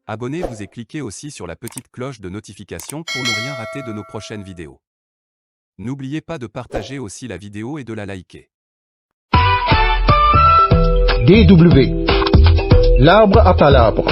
Abonnez-vous et cliquez aussi sur la petite cloche de notification pour ne rien rater de nos prochaines vidéos. N'oubliez pas de partager aussi la vidéo et de la liker. DW, l'arbre à palabres.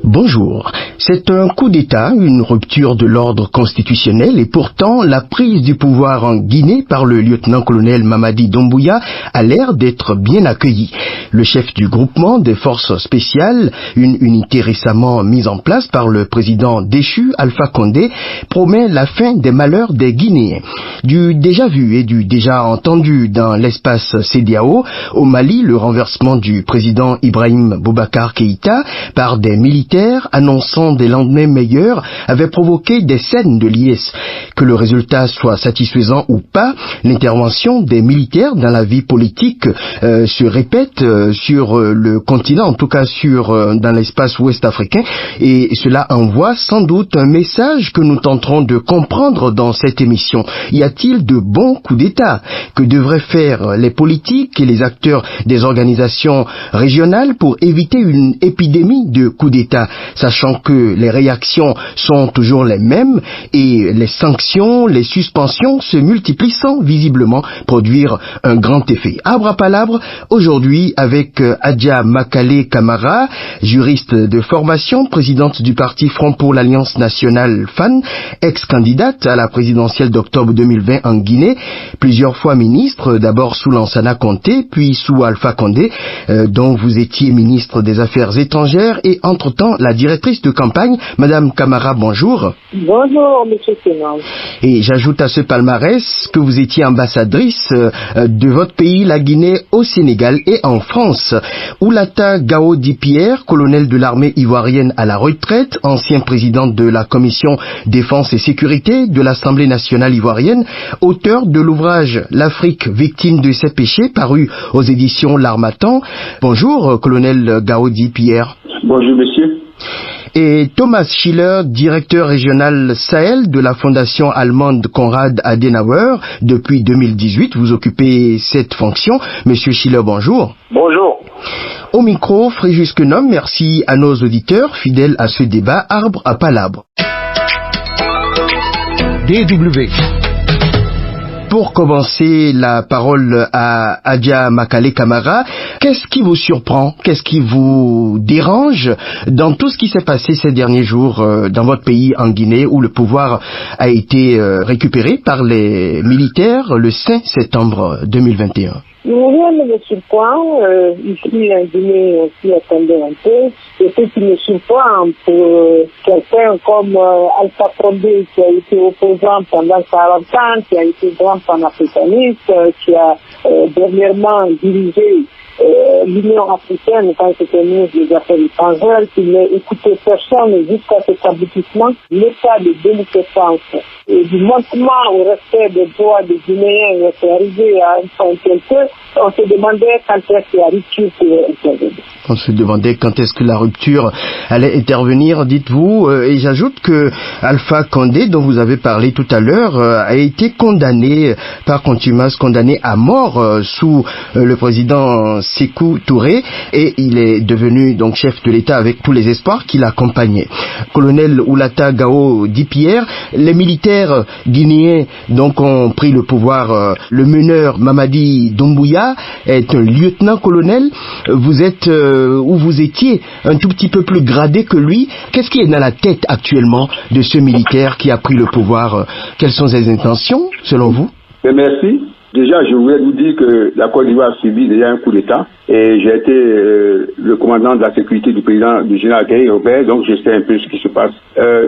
Bonjour. C'est un coup d'État, une rupture de l'ordre constitutionnel et pourtant la prise du pouvoir en Guinée par le lieutenant-colonel Mamadi Doumbouya a l'air d'être bien accueillie. Le chef du groupement des forces spéciales, une unité récemment mise en place par le président déchu Alpha Condé, promet la fin des malheurs des Guinéens. Du déjà vu et du déjà entendu dans l'espace CEDEAO, au Mali, le renversement du président Ibrahim Boubacar Keïta par des militaires annonçant des lendemains meilleurs avait provoqué des scènes de liesse. Que le résultat soit satisfaisant ou pas, l'intervention des militaires dans la vie politique se répète sur le continent, en tout cas dans l'espace ouest africain, et cela envoie sans doute un message que nous tenterons de comprendre dans cette émission. Y a-t-il de bons coups d'État? Que devraient faire les politiques et les acteurs des organisations régionales pour éviter une épidémie de coups d'État, sachant que les réactions sont toujours les mêmes et les sanctions, les suspensions se multiplient sans visiblement produire un grand effet. Arbre à palabre, aujourd'hui avec Adja Makale Camara, juriste de formation, présidente du parti Front pour l'Alliance Nationale FAN, ex-candidate à la présidentielle d'octobre 2020 en Guinée, plusieurs fois ministre, d'abord sous Lansana Conté, puis sous Alpha Condé, dont vous étiez ministre des Affaires étrangères et entre-temps la directrice de campagne. Madame Camara, bonjour. Bonjour, monsieur Sénat. Et j'ajoute à ce palmarès que vous étiez ambassadrice de votre pays, la Guinée, au Sénégal et en France. Oulata Gao Di-Pierre, colonel de l'armée ivoirienne à la retraite, ancien président de la commission défense et sécurité de l'Assemblée nationale ivoirienne, auteur de l'ouvrage L'Afrique victime de ses péchés, paru aux éditions L'Harmattan. Bonjour, colonel Gao Di-Pierre. Bonjour, monsieur. Et Thomas Schiller, directeur régional Sahel de la fondation allemande Konrad Adenauer. Depuis 2018, vous occupez cette fonction. Monsieur Schiller, bonjour. Bonjour. Au micro, Fréjus Quenom, merci à nos auditeurs fidèles à ce débat arbre à palabre. DW. Pour commencer la parole à Adja Makale Camara, qu'est-ce qui vous surprend, qu'est-ce qui vous dérange dans tout ce qui s'est passé ces derniers jours dans votre pays en Guinée où le pouvoir a été récupéré par les militaires le 5 septembre 2021? Rien ne me surprend. Ici, en Guinée, aussi attendait un peu. Et ce qui me surprend pour quelqu'un comme Alpha Condé, qui a été opposant pendant 40 ans, qui a été grand panafricaniste, qui a dernièrement dirigé l'Union africaine quand c'était ministre des Affaires étrangères, qui n'a écouté personne jusqu'à cet aboutissement, l'état de déliquescence et du manquement au respect des droits des Guinéens est arrivé à un point tel que on se demandait quand est-ce que la rupture pourrait intervenir. On se demandait quand est-ce que la rupture allait intervenir, dites-vous, et j'ajoute que Alpha Condé, dont vous avez parlé tout à l'heure, a été condamné par contumace, condamné à mort sous le président Sékou Touré, et il est devenu donc chef de l'État avec tous les espoirs qui l'accompagnaient. Colonel Oulata Gao Di-Pierre, les militaires guinéens donc ont pris le pouvoir. Le meneur Mamadi Doumbouya est un lieutenant-colonel. Vous êtes où vous étiez un tout petit peu plus gradé que lui. Qu'est-ce qui est dans la tête actuellement de ce militaire qui a pris le pouvoir? Quelles sont ses intentions, selon vous? Merci. Déjà, je voulais vous dire que la Côte d'Ivoire a subi déjà un coup d'État et j'ai été le commandant de la sécurité du président du général Guy Robert, donc je sais un peu ce qui se passe.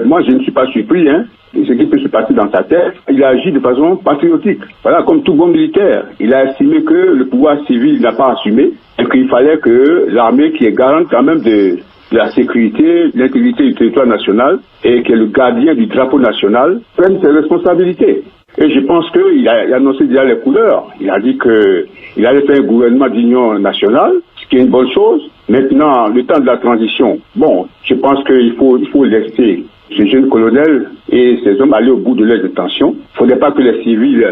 Moi, je ne suis pas surpris, ce qui peut se passer dans sa tête. Il a agi de façon patriotique. Voilà, comme tout bon militaire, il a estimé que le pouvoir civil n'a pas assumé et qu'il fallait que l'armée, qui est garante quand même de la sécurité, de l'intégrité du territoire national et qui est le gardien du drapeau national, prenne ses responsabilités. Et je pense qu'il a annoncé déjà les couleurs. Il a dit qu'il allait faire un gouvernement d'union nationale, ce qui est une bonne chose. Maintenant, le temps de la transition, bon, je pense qu'il faut laisser ce jeune colonel et ces hommes aller au bout de leurs intentions. Il ne faudrait pas que les civils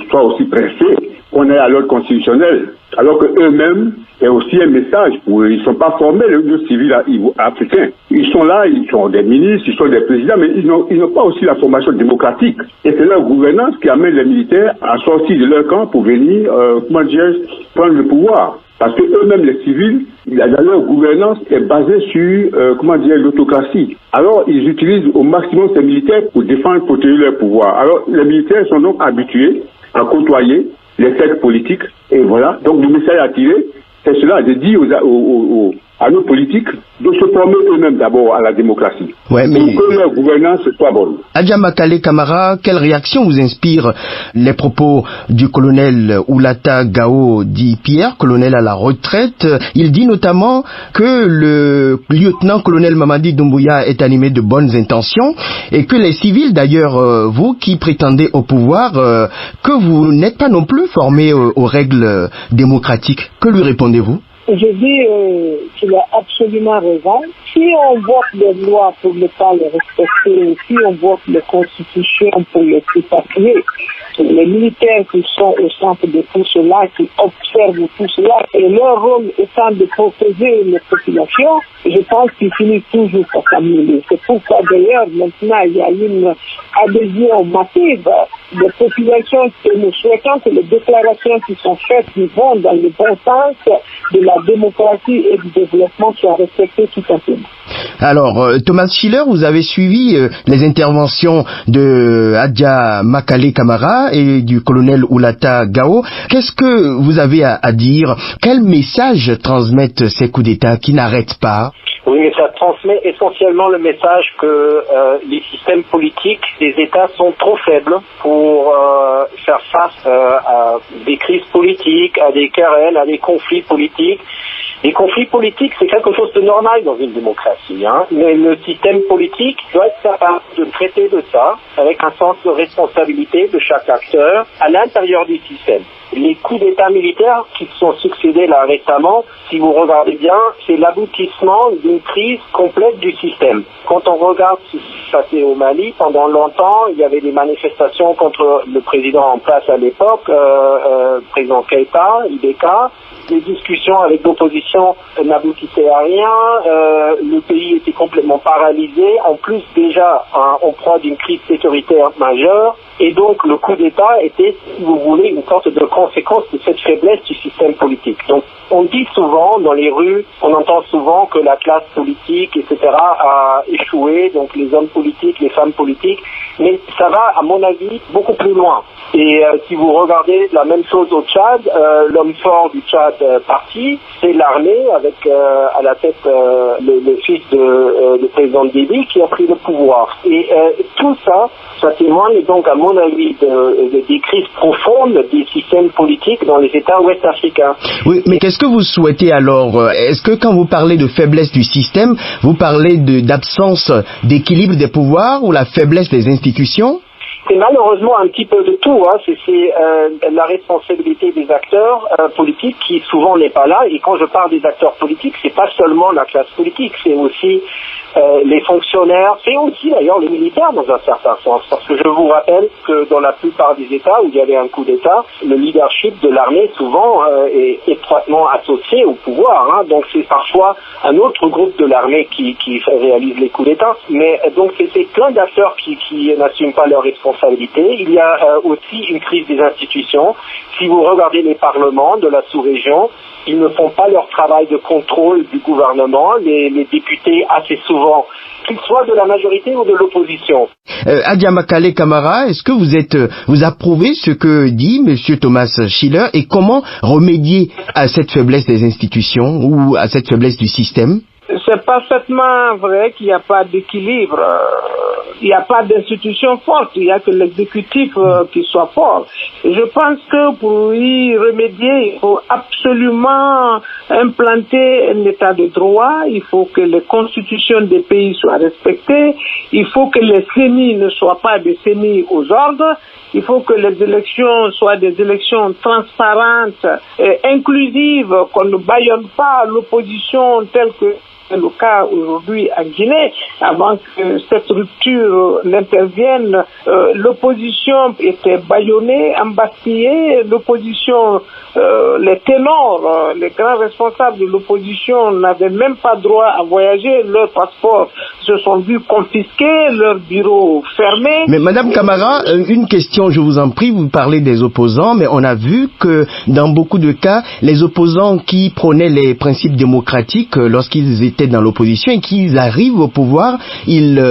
soient aussi pressés qu'on est à l'ordre constitutionnel, alors que eux-mêmes, c'est aussi un message pour eux. Ils ne sont pas formés, les civils africains. Ils sont là, ils sont des ministres, ils sont des présidents, mais ils n'ont pas aussi la formation démocratique. Et c'est leur gouvernance qui amène les militaires à sortir de leur camp pour venir, prendre le pouvoir. Parce que eux-mêmes, les civils, leur gouvernance est basée sur, l'autocratie. Alors, ils utilisent au maximum ces militaires pour défendre, protéger leur pouvoir. Alors, les militaires sont donc habitués à côtoyer les sectes politiques. Et voilà. Donc, le message à tirer, c'est cela, de dire à nos politiques de se former eux-mêmes d'abord à la démocratie. Ouais, mais pour que leur gouvernance soit bonne. Adja Makale Camara, quelle réaction vous inspire les propos du colonel Oulata Gao dit Pierre, colonel à la retraite? Il dit notamment que le lieutenant-colonel Mamadi Doumbouya est animé de bonnes intentions et que les civils, d'ailleurs vous qui prétendez au pouvoir, que vous n'êtes pas non plus formés aux règles démocratiques. Que lui répondez-vous? Je dis qu'il a absolument raison. Si on vote les lois pour ne pas les respecter, si on vote les constitutions pour les tripatouiller, les militaires qui sont au centre de tout cela, qui observent tout cela, et leur rôle étant de protéger les populations, je pense qu'ils finissent toujours par s'améliorer. C'est pourquoi d'ailleurs maintenant il y a une adhésion massive des populations que nous souhaitons que les déclarations qui sont faites qui vont dans le bon sens de la démocratie et du développement soient respectées tout à fait. Alors, Thomas Schiller, vous avez suivi les interventions de Adja Makale Camara et du colonel Oulata Gao. Qu'est-ce que vous avez à dire? Quel message transmettent ces coups d'État qui n'arrêtent pas? Oui, mais ça transmet essentiellement le message que les systèmes politiques des États sont trop faibles pour faire face à des crises politiques, à des querelles, à des conflits politiques. Les conflits politiques, c'est quelque chose de normal dans une démocratie, mais le système politique doit être capable de traiter de ça avec un sens de responsabilité de chaque acteur à l'intérieur du système. Les coups d'État militaires qui se sont succédés là récemment, si vous regardez bien, c'est l'aboutissement d'une crise complète du système. Quand on regarde ce qui s'est passé au Mali, pendant longtemps, il y avait des manifestations contre le président en place à l'époque, président Keïta, IBK. Les discussions avec l'opposition n'aboutissaient à rien, le pays était complètement paralysé, en plus déjà en proie d'une crise sécuritaire majeure, et donc le coup d'État était, si vous voulez, une sorte de conséquence de cette faiblesse du système politique. Donc on dit souvent dans les rues, on entend souvent que la classe politique, etc. a échoué, donc les hommes politiques, les femmes politiques, mais ça va, à mon avis, beaucoup plus loin. Et si vous regardez la même chose au Tchad, l'homme fort du Tchad parti, c'est l'armée avec à la tête le fils du président Déby qui a pris le pouvoir. Et tout ça, ça témoigne donc à mon avis des crises profondes des systèmes politiques dans les États ouest-africains. Oui, mais qu'est-ce que vous souhaitez alors? Est-ce que quand vous parlez de faiblesse du système, vous parlez d'absence d'équilibre des pouvoirs ou la faiblesse des institutions? C'est malheureusement un petit peu de tout. C'est la responsabilité des acteurs politiques qui souvent n'est pas là. Et quand je parle des acteurs politiques, c'est pas seulement la classe politique, c'est aussi les fonctionnaires, c'est aussi d'ailleurs les militaires dans un certain sens. Parce que je vous rappelle que dans la plupart des États où il y avait un coup d'État, le leadership de l'armée souvent est étroitement associé au pouvoir. Donc c'est parfois un autre groupe de l'armée qui réalise les coups d'État. Mais donc c'est plein d'acteurs qui n'assument pas leurs responsabilités. Il y a aussi une crise des institutions. Si vous regardez les parlements de la sous-région, ils ne font pas leur travail de contrôle du gouvernement. Les députés, assez souvent, qu'ils soient de la majorité ou de l'opposition. Adja Makale Camara, est-ce que vous approuvez ce que dit M. Thomas Schiller et comment remédier à cette faiblesse des institutions ou à cette faiblesse du système? C'est parfaitement vrai qu'il n'y a pas d'équilibre. Il n'y a pas d'institution forte. Il n'y a que l'exécutif qui soit fort. Et je pense que pour y remédier, il faut absolument implanter un état de droit. Il faut que les constitutions des pays soient respectées. Il faut que les CENI ne soient pas des CENI aux ordres. Il faut que les élections soient des élections transparentes et inclusives, qu'on ne bâillonne pas l'opposition telle que C'est le cas aujourd'hui en Guinée. Avant que cette rupture n'intervienne, l'opposition était bâillonnée, embastillée. L'opposition, les ténors, les grands responsables de l'opposition n'avaient même pas droit à voyager. Leurs passeports se sont vus confisqués, leurs bureaux fermés. Mais Madame Camara, une question, je vous en prie, vous parlez des opposants, mais on a vu que dans beaucoup de cas, les opposants qui prônaient les principes démocratiques lorsqu'ils étaient dans l'opposition et qu'ils arrivent au pouvoir, ils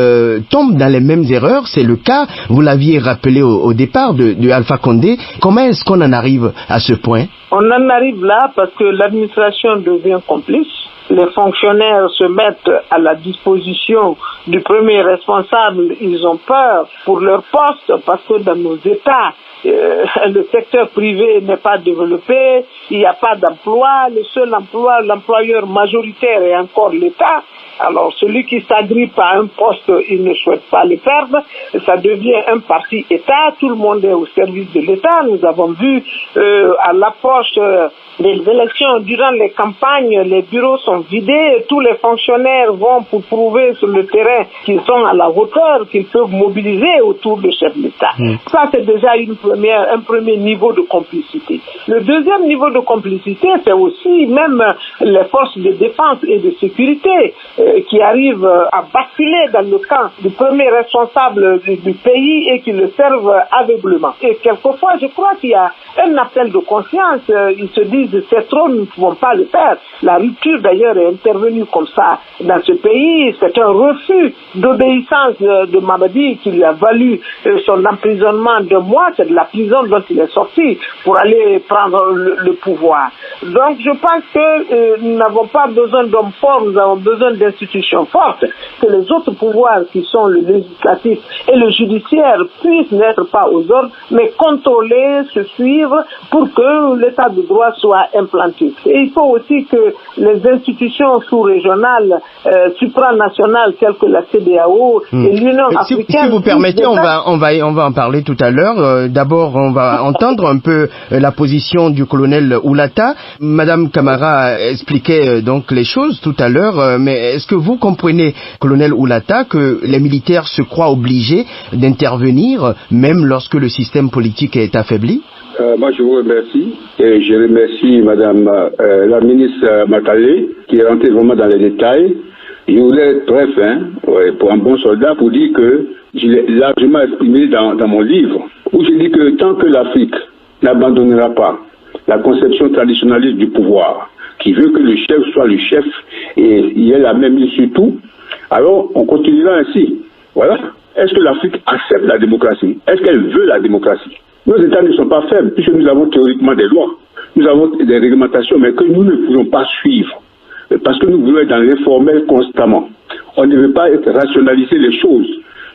tombent dans les mêmes erreurs. C'est le cas, vous l'aviez rappelé au départ, de Alpha Condé. Comment est-ce qu'on en arrive à ce point? On en arrive là parce que l'administration devient complice. Les fonctionnaires se mettent à la disposition du premier responsable. Ils ont peur pour leur poste parce que dans nos États, le secteur privé n'est pas développé, il n'y a pas d'emploi, le seul emploi, l'employeur majoritaire est encore l'État. Alors celui qui s'agrippe à un poste, il ne souhaite pas le perdre, ça devient un parti État, tout le monde est au service de l'État. Nous avons vu à l'approche des élections, durant les campagnes, les bureaux sont vidés, tous les fonctionnaires vont pour prouver sur le terrain qu'ils sont à la hauteur, qu'ils peuvent mobiliser autour du chef d'État. Ça, c'est déjà un premier niveau de complicité. Le deuxième niveau de complicité, c'est aussi même les forces de défense et de sécurité qui arrivent à basculer dans le camp du premier responsable du pays et qui le servent aveuglement. Et quelquefois, je crois qu'il y a un appel de conscience. Ils se disent, c'est trop, nous ne pouvons pas le faire. La rupture, d'ailleurs, est intervenue comme ça dans ce pays. C'est un refus d'obéissance de Mamadi qui lui a valu son emprisonnement de mois. C'est de la prison dont il est sorti pour aller prendre le pouvoir. Donc, je pense que nous n'avons pas besoin d'hommes forts, nous avons besoin d'institutions fortes, que les autres pouvoirs qui sont le législatif et le judiciaire puissent n'être pas aux ordres, mais contrôler, se suivre pour que l'état de droit soit implanté. Et il faut aussi que les institutions sous-régionales, supranationales, telles que la CEDEAO et l'Union africaine... Si vous permettez, on va en parler tout à l'heure. D'abord, on va entendre un peu la position du colonel Oulata. Madame Camara expliquait donc les choses tout à l'heure, mais est-ce que vous comprenez, colonel Oulata, que les militaires se croient obligés d'intervenir, même lorsque le système politique est affaibli? Moi, je vous remercie et je remercie Madame la ministre Matalé qui est rentrée vraiment dans les détails. Je voulais être bref, pour un bon soldat, pour dire que je l'ai largement exprimé dans mon livre, où je dis que tant que l'Afrique n'abandonnera pas la conception traditionnaliste du pouvoir, qui veut que le chef soit le chef et il ait la même mise sur tout, alors on continuera ainsi. Voilà. Est-ce que l'Afrique accepte la démocratie? Est-ce qu'elle veut la démocratie? Nos États ne sont pas faibles, puisque nous avons théoriquement des lois. Nous avons des réglementations, mais que nous ne pouvons pas suivre. Parce que nous voulons être dans l'informel constamment. On ne veut pas rationaliser les choses.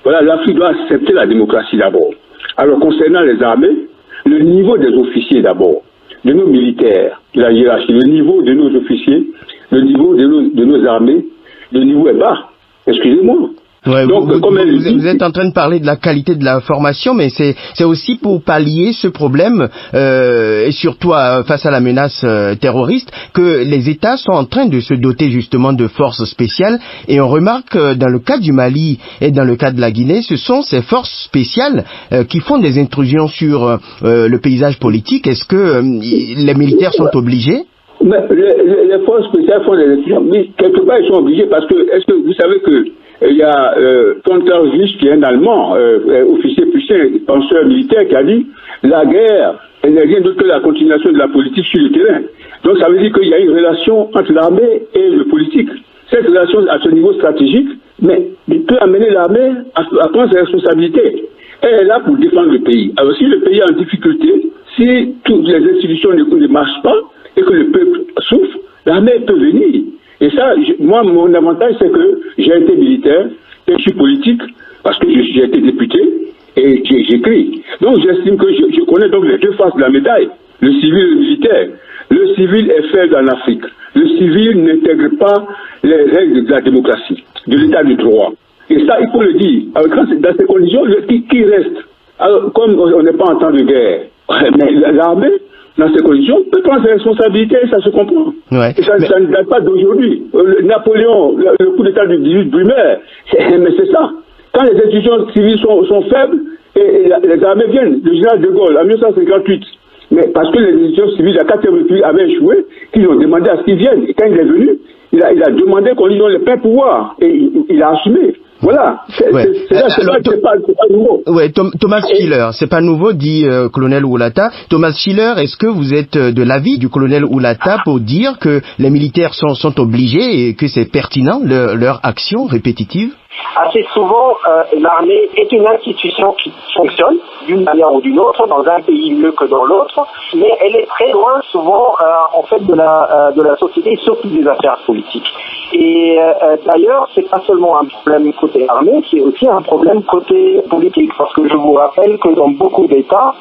Voilà, l'Afrique doit accepter la démocratie d'abord. Alors, concernant les armées, le niveau des officiers d'abord, de nos militaires, de la hiérarchie, le niveau de nos officiers, le niveau de nos armées, le niveau est bas. Excusez-moi. Ouais, donc, vous êtes en train de parler de la qualité de la formation, mais c'est aussi pour pallier ce problème, et surtout face à la menace terroriste, que les États sont en train de se doter justement de forces spéciales. Et on remarque que dans le cas du Mali et dans le cas de la Guinée, ce sont ces forces spéciales qui font des intrusions sur le paysage politique. Est-ce que les militaires sont obligés? Mais les forces spéciales font des intrusions, mais quelque part ils sont obligés parce que, est-ce que vous savez que il y a Konterwich, qui est un Allemand, officier puissant, penseur militaire, qui a dit la guerre n'est rien d'autre que la continuation de la politique sur le terrain. Donc ça veut dire qu'il y a une relation entre l'armée et le politique. Cette relation à ce niveau stratégique, mais peut amener l'armée à prendre ses responsabilités. Elle est là pour défendre le pays. Alors si le pays est en difficulté, si toutes les institutions ne marchent pas et que le peuple souffre, l'armée peut venir. Et ça, moi, mon avantage, c'est que j'ai été militaire et je suis politique parce que j'ai été député et j'écris. Donc, j'estime que je connais donc les deux faces de la médaille, le civil et le militaire. Le civil est faible en Afrique. Le civil n'intègre pas les règles de la démocratie, de l'état de droit. Et ça, il faut le dire. Alors, dans ces conditions, qui reste? Alors, comme on n'est pas en temps de guerre, mais l'armée dans ces conditions, peut prendre ses responsabilités, ça se comprend. Ouais. Et ça ne date pas d'aujourd'hui. Napoléon, le coup d'État du 18 Brumaire, mais c'est ça. Quand les institutions civiles sont faibles, et les armées viennent, le général de Gaulle, en 1958, mais parce que les institutions civiles de la 4e République avaient échoué, qu'ils ont demandé à ce qu'ils viennent. Et quand il est venu, il a demandé qu'on lui donne le plein pouvoir. Et il a assumé. Voilà. C'est pas nouveau. Ouais, Thomas Schiller, c'est pas nouveau, dit colonel Oulata. Thomas Schiller, est-ce que vous êtes de l'avis du colonel Oulata pour dire que les militaires sont obligés et que c'est pertinent leur action répétitive? Assez souvent, l'armée est une institution qui fonctionne d'une manière ou d'une autre, dans un pays mieux que dans l'autre, mais elle est très loin souvent en fait de la société, surtout des affaires politiques. Et d'ailleurs, c'est pas seulement un problème côté armée, c'est aussi un problème côté politique, parce que je vous rappelle que dans beaucoup d'États,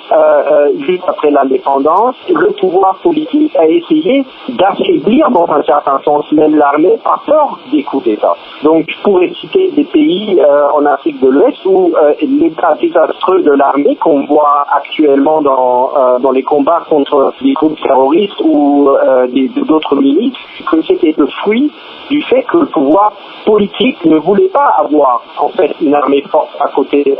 juste après l'indépendance, le pouvoir politique a essayé d'affaiblir dans un certain sens même l'armée par peur des coups d'État. Donc, je pourrais citer des pays en Afrique de l'Ouest où l'état désastreux de l'armée qu'on voit actuellement dans les combats contre des groupes terroristes ou d'autres milices, que c'était le fruit du fait que le pouvoir politique ne voulait pas avoir en fait une armée forte à côté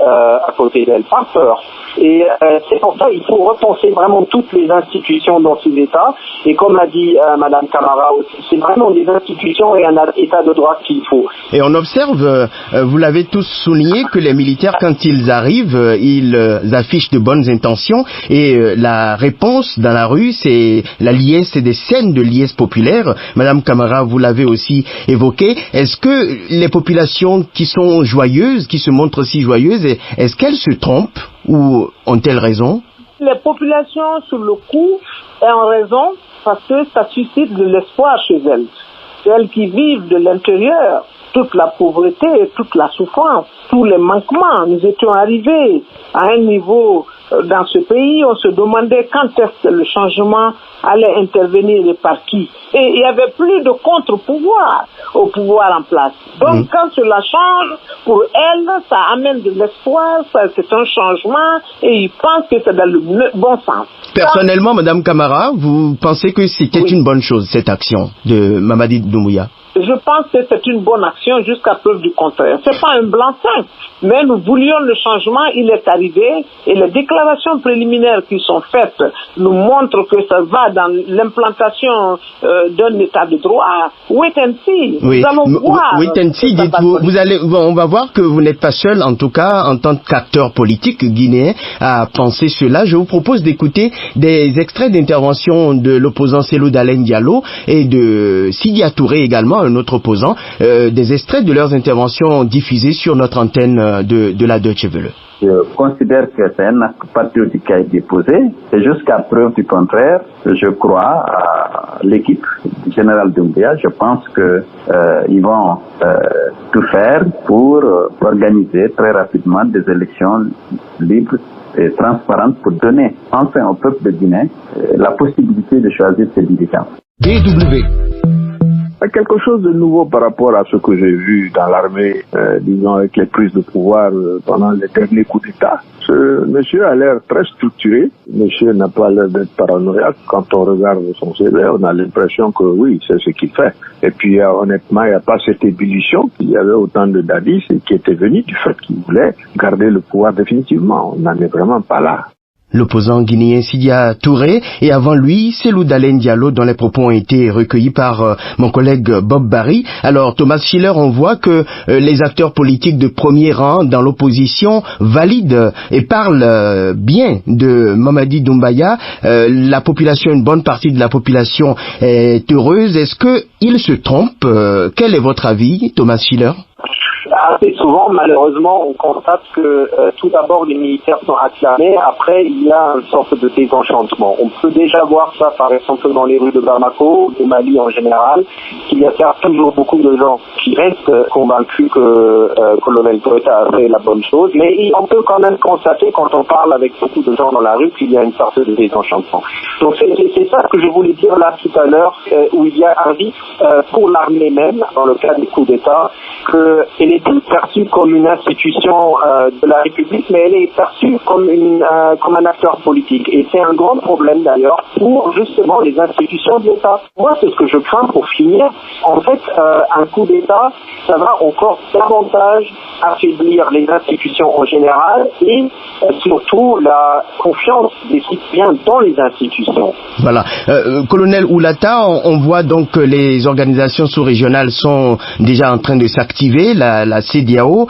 d'elle, par peur. Et c'est pour ça qu'il faut repenser vraiment toutes les institutions dans ces États. Et comme a dit Madame Camara, c'est vraiment des institutions et un État de droit qu'il faut. Et on observe, vous l'avez tous souligné, que les militaires, quand ils arrivent, ils affichent de bonnes intentions. Et la réponse dans la rue, c'est la liesse, c'est des scènes de liesse populaire. Madame Camara, vous l'avez aussi évoqué. Est-ce que les populations qui sont joyeuses, qui se montrent si joyeuses, est-ce qu'elles se trompent ou ont-elles raison? Les populations sur le coup ont raison parce que ça suscite de l'espoir chez elles. Celles qui vivent de l'intérieur, toute la pauvreté, toute la souffrance, tous les manquements. Nous étions arrivés à un niveau dans ce pays, on se demandait quand est-ce que le changement allait intervenir et par qui. Et il n'y avait plus de contre-pouvoir au pouvoir en place. Donc quand cela change, pour elles, ça amène de l'espoir, c'est un changement et ils pensent que c'est dans le bon sens. Personnellement, Madame Camara, vous pensez que c'était une bonne chose, cette action de Mamadi Doumbouya? Je pense que c'est une bonne action jusqu'à preuve du contraire. C'est pas un blanc-seing, mais nous voulions le changement, il est arrivé et les déclarations préliminaires qui sont faites nous montrent que ça va dans l'implantation d'un état de droit. Wait and see. Oui. Nous allons voir. Wait and see, dites-vous. On va voir que vous n'êtes pas seul, en tout cas, en tant qu'acteur politique guinéen, à penser cela. Je vous propose d'écouter des extraits d'intervention de l'opposant Cellou Dalein Diallo et de Sidia Touré également, un autre opposant, des extraits de leurs interventions diffusées sur notre antenne de la Deutsche Welle. Je considère que c'est un acte patriotique qui a été posé et jusqu'à preuve du contraire, je crois à l'équipe du général Doumbouya. Je pense que ils vont tout faire pour organiser très rapidement des élections libres et transparentes pour donner enfin au peuple de Guinée la possibilité de choisir ses dirigeants. DW. Quelque chose de nouveau par rapport à ce que j'ai vu dans l'armée, disons avec les prises de pouvoir pendant les derniers coups d'État. Ce monsieur a l'air très structuré. Monsieur n'a pas l'air d'être paranoïaque. Quand on regarde son CV, on a l'impression que oui, c'est ce qu'il fait. Et puis honnêtement, il n'y a pas cette ébullition. Il y avait autant de dadis qui étaient venus du fait qu'ils voulaient garder le pouvoir définitivement. On n'en est vraiment pas là. L'opposant guinéen Sidia Touré et avant lui Cellou Dalein Diallo dont les propos ont été recueillis par mon collègue Bob Barry. Alors Thomas Schiller, on voit que les acteurs politiques de premier rang dans l'opposition valident et parlent bien de Mamadi Doumbouya. La population, une bonne partie de la population est heureuse. Est-ce qu'ils se trompent? Quel est votre avis, Thomas Schiller? Assez souvent, malheureusement, on constate que tout d'abord les militaires sont acclamés, après il y a une sorte de désenchantement. On peut déjà voir ça par exemple dans les rues de Bamako, au Mali en général, qu'il y a toujours beaucoup de gens qui restent convaincus que colonel Toureta a fait la bonne chose, mais on peut quand même constater quand on parle avec beaucoup de gens dans la rue qu'il y a une sorte de désenchantement. Donc c'est ça que je voulais dire là tout à l'heure, où il y a un risque pour l'armée même, dans le cas des coups d'État, qu'elle n'est plus perçue comme une institution de la République, mais elle est perçue comme un acteur politique. Et c'est un grand problème d'ailleurs pour justement les institutions de l'État. Moi, c'est ce que je crains pour finir. En fait, un coup d'État, ça va encore davantage affaiblir les institutions en général et surtout la confiance des citoyens dans les institutions. Voilà. Colonel Oulata, on voit donc que les organisations sous-régionales sont déjà en train de s'activer, la CEDEAO,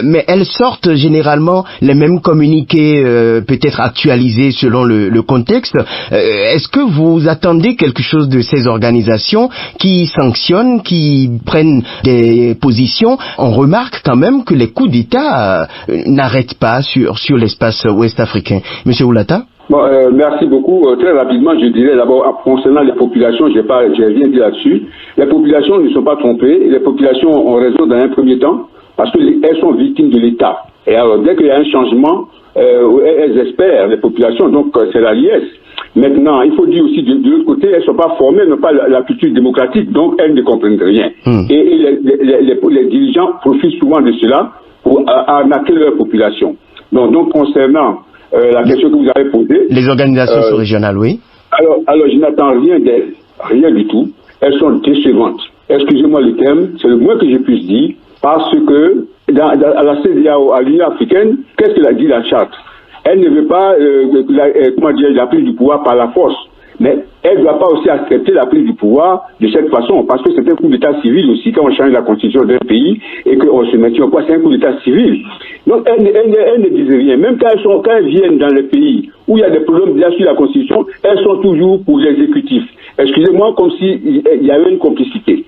mais elles sortent généralement les mêmes communiqués, peut-être actualisés selon le contexte. Est-ce que vous attendez quelque chose de ces organisations qui sanctionnent, qui prennent des positions? On remarque quand même que les coups d'État n'arrêtent pas sur l'espace ouest-africain. Monsieur Oulata? Bon, merci beaucoup. Très rapidement, je dirais d'abord, concernant les populations, j'ai rien dit là-dessus. Les populations ne sont pas trompées. Les populations ont raison dans un premier temps, parce qu'elles sont victimes de l'État. Et alors, dès qu'il y a un changement, elles espèrent, les populations, donc c'est la liesse. Maintenant, il faut dire aussi de l'autre côté, elles ne sont pas formées, n'ont pas la culture démocratique, donc elles ne comprennent rien. Et les dirigeants profitent souvent de cela pour arnaquer leur population. Donc concernant la question que vous avez posée. Les organisations sous-régionales, oui. Alors, je n'attends rien d'elles, rien du tout. Elles sont décevantes. Excusez-moi le terme, c'est le moins que je puisse dire, parce que à la CEDEAO, à l'Union africaine, qu'est-ce qu'elle a dit la charte? Elle ne veut pas, la prise du pouvoir par la force. Mais elle ne doit pas aussi accepter la prise du pouvoir de cette façon, parce que c'est un coup d'état civil aussi, quand on change la constitution d'un pays et qu'on se maintient au pouvoir, c'est un coup d'état civil. Donc elle ne disent rien. Même quand elles viennent dans le pays où il y a des problèmes déjà sur la constitution, elles sont toujours pour l'exécutif. Excusez-moi, comme s'il y avait une complicité.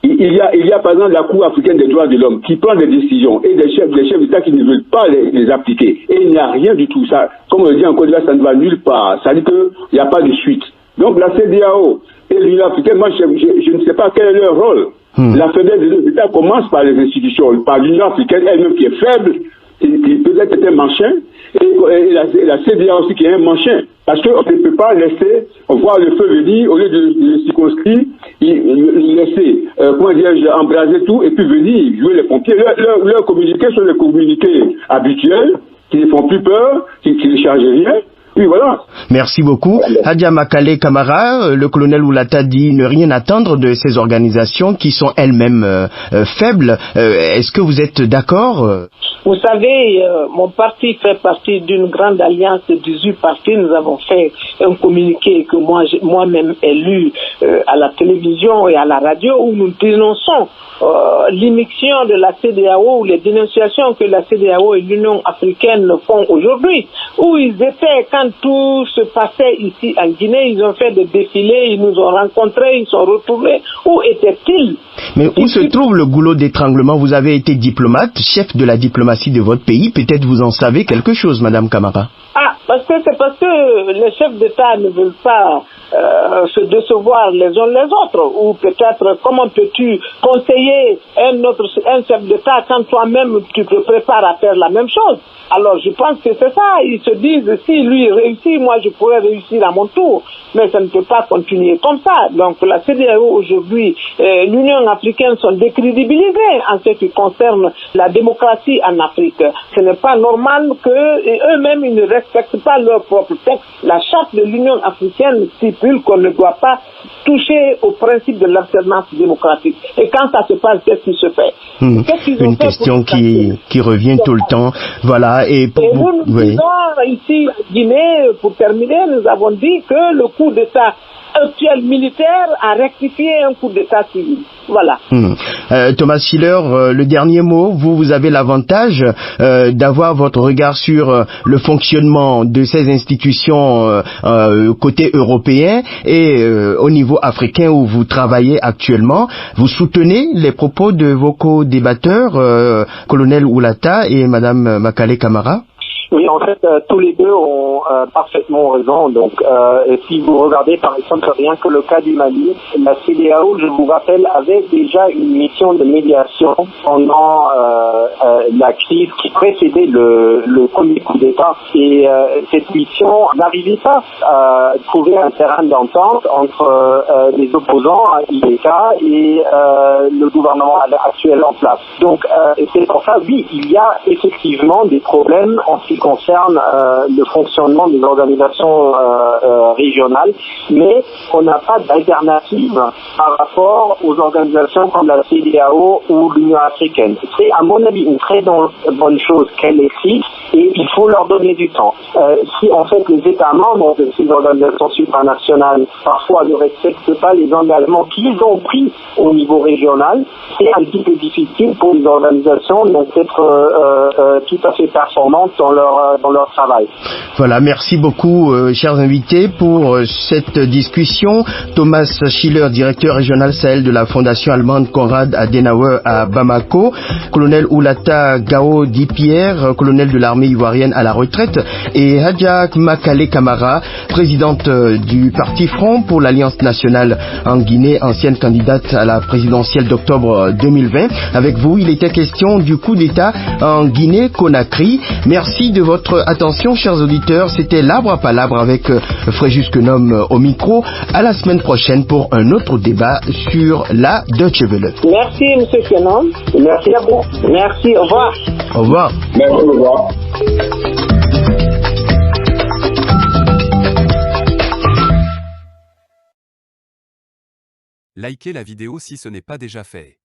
Il y a par exemple la Cour africaine des droits de l'homme qui prend des décisions et des chefs d'État qui ne veulent pas les appliquer. Et il n'y a rien du tout. Ça, comme on le dit en Côte d'Ivoire, ça ne va nulle part. Ça dit qu'il n'y a pas de suite. Donc la CEDEAO et l'Union africaine, moi je ne sais pas quel est leur rôle. La faiblesse des États commence par les institutions, par l'Union africaine elle-même qui est faible, qui peut-être est un manchin, et la CEDEAO aussi qui est un manchin. Parce qu'on ne peut pas laisser voir le feu venir, au lieu de circonscrire, laisser, embraser tout, et puis venir jouer les pompiers. Leurs communiqués sont des communiqués habituels, qui ne font plus peur, qui ne chargent rien. Oui, voilà. Merci beaucoup. Hadia Makale Camara, le colonel Oulata dit ne rien attendre de ces organisations qui sont elles-mêmes faibles. Est-ce que vous êtes d'accord? Vous savez, mon parti fait partie d'une grande alliance de 18 partis. Nous avons fait un communiqué que moi-même ai lu à la télévision et à la radio où nous dénonçons l'immixtion de la CEDEAO ou les dénonciations que la CEDEAO et l'Union africaine font aujourd'hui. Où ils étaient quand tout se passait ici en Guinée, ils ont fait des défilés, ils nous ont rencontrés, ils sont retournés. Où étaient-ils? Mais où se trouve le goulot d'étranglement? Vous avez été diplomate, chef de la diplomatie de votre pays. Peut-être vous en savez quelque chose, Madame Camara. C'est parce que les chefs d'État ne veulent pas se décevoir les uns les autres. Ou peut-être, comment peux-tu conseiller un chef d'État quand toi-même tu te prépares à faire la même chose? Alors je pense que c'est ça. Ils se disent, si lui réussit, moi je pourrais réussir à mon tour. Mais ça ne peut pas continuer comme ça. Donc la CEDEAO aujourd'hui, l'Union africaine sont décrédibilisées en ce qui concerne la démocratie en Afrique. Ce n'est pas normal qu'eux-mêmes ils ne respectent pas leur propre texte. La charte de l'Union africaine stipule qu'on ne doit pas toucher au principe de l'alternance démocratique. Et quand ça se passe, qu'est-ce qui se fait? Une question qui revient tout le temps. Voilà. Et nous disons ici en Guinée, pour terminer, nous avons dit que le coup d'État actuel militaire a rectifié un coup d'État civil. Voilà. Thomas Schiller, le dernier mot, vous avez l'avantage d'avoir votre regard sur le fonctionnement de ces institutions côté européen et au niveau africain où vous travaillez actuellement. Vous soutenez les propos de vos co-débatteurs, colonel Oulata et Madame Makale Camara? Oui, en fait, tous les deux ont parfaitement raison. Donc, si vous regardez par exemple rien que le cas du Mali, la CEDEAO, je vous rappelle, avait déjà une mission de médiation pendant la crise qui précédait le premier coup d'État. Et cette mission n'arrivait pas à trouver un terrain d'entente entre les opposants à IBK et le gouvernement actuel en place. Donc, c'est pour ça, oui, il y a effectivement des problèmes en ce qui concerne le fonctionnement des organisations régionales, mais on n'a pas d'alternative par rapport aux organisations comme la CEDEAO ou l'Union africaine. C'est à mon avis une très bonne chose qu'elle existe et il faut leur donner du temps. Si en fait les États membres de ces organisations supranationales parfois ne respectent pas les engagements qu'ils ont pris au niveau régional, c'est un petit peu difficile pour les organisations d'être tout à fait performantes dans leur travail. Voilà, merci beaucoup, chers invités, pour cette discussion. Thomas Schiller, directeur régional Sahel de la Fondation allemande Konrad Adenauer à Bamako, colonel Oulata Gao Di-Pierre, colonel de l'armée ivoirienne à la retraite, et Hadja Makale Kamara, présidente du Parti Front pour l'Alliance nationale en Guinée, ancienne candidate à la présidentielle d'octobre 2020. Avec vous, il était question du coup d'État en Guinée-Conakry. Merci de votre attention, chers auditeurs. C'était l'Arbre à Palabre avec Fréjus Kenom au micro. À la semaine prochaine pour un autre débat sur la Deutsche Welle. Merci, M. Kenom. Merci à vous. Merci, au revoir. Au revoir. Merci, au revoir. Likez la vidéo si ce n'est pas déjà fait.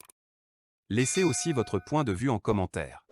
Laissez aussi votre point de vue en commentaire.